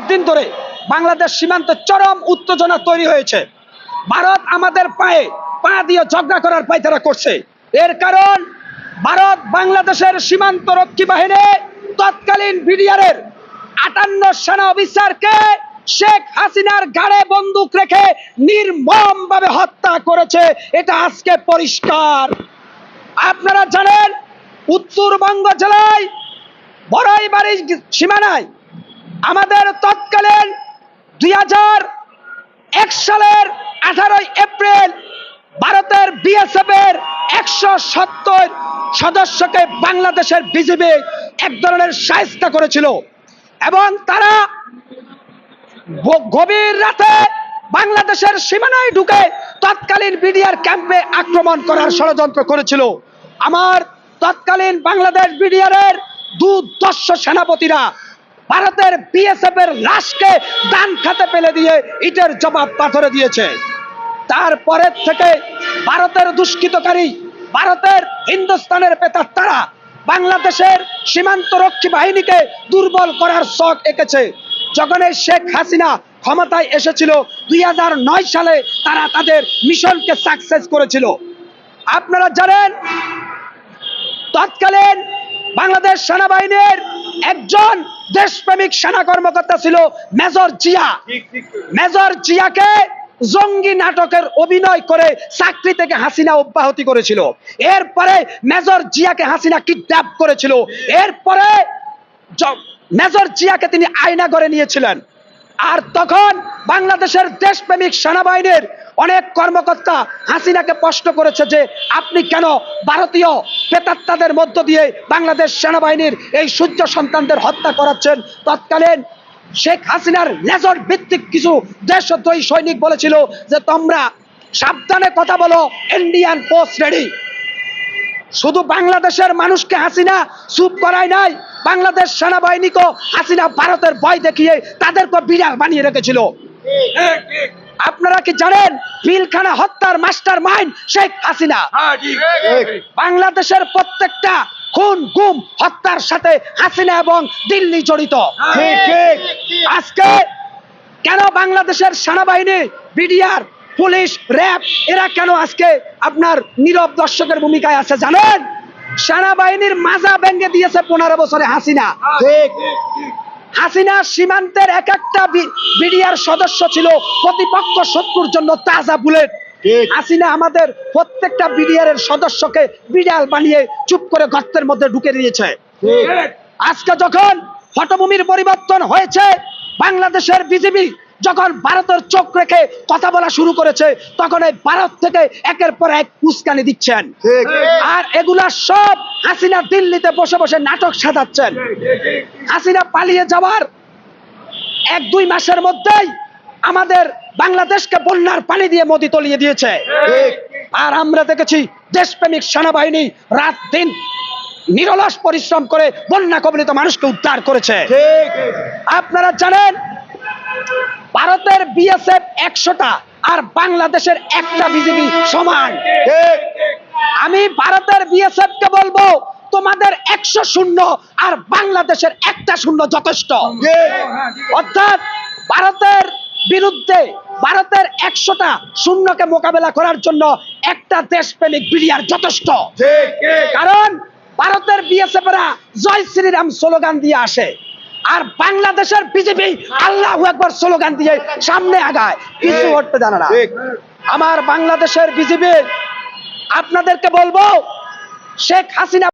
কয়েকদিন ধরে বাংলাদেশ সীমান্তে চরম উত্তেজনা তৈরি হয়েছে। ভারত আমাদের পায়ে পা দিয়ে ঝগড়া করার পায়তারা করছে। এর কারণ ভারত বাংলাদেশের সীমান্ত রক্ষী বাহিনী তৎকালীন বিডিআরের 58 সেনা অফিসারকে শেখ হাসিনার ঘাড়ে বন্দুক রেখে নির্মমভাবে হত্যা করেছে। এটা আজকে পরিষ্কার। আপনারা জানেন উত্তরবঙ্গ জেলায় বড়াইবাড়ি সীমানায় আমাদের তৎকালীন 2001 সালের 18 এপ্রিল ভারতের বিএসএফ এর 170 সদস্যকে বাংলাদেশের বিজিবি এক ধরনের শায়েস্তা করেছিল এবং তারা গভীর রাতে বাংলাদেশের সীমানায় ঢুকে তৎকালীন বিডিআর ক্যাম্পে আক্রমণ করার ষড়যন্ত্র করেছিল। আমার তৎকালীন বাংলাদেশ বিডিআর এর দুর্ধর্ষ সেনাপতিরা ভারতের বিএসএফ এর লাশকে ডান খাতে ফেলে দিয়ে ইটের জবাব পাথরে দিয়েছে। তারপরের থেকে ভারতের দুষ্কৃতকারী, ভারতের হিন্দুস্তানের প্রেতাত্মারা বাংলাদেশের সীমান্ত রক্ষী বাহিনীকে দুর্বল করার শখ এঁকেছে। যখন এই শেখ হাসিনা ক্ষমতায় এসেছিল 2009 সালে তারা তাদের মিশনকে সাকসেস করেছিল। আপনারা জানেন তৎকালীন বাংলাদেশ সেনাবাহিনীর একজন দেশপ্রেমিক সেনা কর্মকর্তা ছিল মেজর জিয়া। মেজর জিয়াকে জঙ্গি নাটকের অভিনয় করে চাকরি থেকে হাসিনা অব্যাহতি করেছিল। এরপরে মেজর জিয়াকে হাসিনা কিডন্যাপ করেছিল। এরপরে মেজর জিয়াকে তিনি আয়না করে নিয়েছিলেন। আর তখন বাংলাদেশের দেশপ্রেমিক সেনাবাহিনীর অনেক কর্মকর্তা হাসিনাকে প্রশ্ন করেছে যে আপনি কেন ভারতীয় প্রেতাত্মাদের মধ্য দিয়ে বাংলাদেশ সেনাবাহিনীর এই সূর্য সন্তানদের হত্যা করাচ্ছেন। তৎকালীন শেখ হাসিনার লেজর ভিত্তিক কিছু দেশদ্রোহী সৈনিক বলেছিল যে তোমরা সাবধানে কথা বলো, ইন্ডিয়ান পোস্ট রেডি। শুধু বাংলাদেশের মানুষকে হাসিনা চুপ করায় নাই, বাংলাদেশ সেনাবাহিনীকে হাসিনা ভারতের ভয় দেখিয়ে তাদেরকে বিড়াল বানিয়ে রেখেছিল। আপনারা কি জানেন পিলখানা হত্যার মাস্টার মাইন্ড শেখ হাসিনা? বাংলাদেশের প্রত্যেকটা খুন গুম হত্যার সাথে হাসিনা এবং দিল্লি জড়িত। আজকে কেন বাংলাদেশের সেনাবাহিনী, বিডিআর, পুলিশ, র্যাব এরা কেন আজকে আপনার নীরব দর্শকের ভূমিকায় আছে জানেন? সেনাবাহিনীর মাজা ভেঙে দিয়েছে 15 বছরে হাসিনা। হাসিনা সীমান্তের এক একটা বিডিআর সদস্য ছিল প্রতিপক্ষ শত্রুর জন্য তাজা বুলেট। হাসিনা আমাদের প্রত্যেকটা বিডিআর এর সদস্যকে বিড়াল বানিয়ে চুপ করে গর্তের মধ্যে ঢুকে দিয়েছে। আজকে যখন পটভূমির পরিবর্তন হয়েছে, বাংলাদেশের বিজিবি যখন ভারতের চোখ রেখে কথা বলা শুরু করেছে, তখন এই ভারত থেকে একের পর এক উস্কানি দিচ্ছেন। আর এগুলা সব হাসিনা দিল্লিতে বসে বসে নাটক সাজাচ্ছেন। হাসিনা পালিয়ে যাওয়ার 1-2 মাসের মধ্যেই আমাদের বাংলাদেশকে বন্যার পানি দিয়ে মোদি তলিয়ে দিয়েছে। আর আমরা দেখেছি দেশপ্রেমিক সেনাবাহিনী রাত দিন নিরলস পরিশ্রম করে বন্যা কবলিত মানুষকে উদ্ধার করেছে। আপনারা জানেন ভারতের বিএসএফ 100টা আর বাংলাদেশের একটা বিজিবি সমান। আমি ভারতের বিএসএফ কে বলবো তোমাদের 100 শূন্য আর বাংলাদেশের একটা শূন্য যথেষ্ট। অর্থাৎ ভারতের বিরুদ্ধে ভারতের 100টা শূন্যকে মোকাবেলা করার জন্য একটা দেশপ্রেমিক বিডিআর যথেষ্ট। কারণ ভারতের বিএসএফ এরা জয় শ্রীরাম স্লোগান দিয়ে আসে, আর বাংলাদেশের বিজেপি আল্লাহু আকবার স্লোগান দিয়ে সামনে আগায়, কিছু করতে জানে না। আমার বাংলাদেশের বিজেপি আপনাদেরকে বলবো শেখ হাসিনা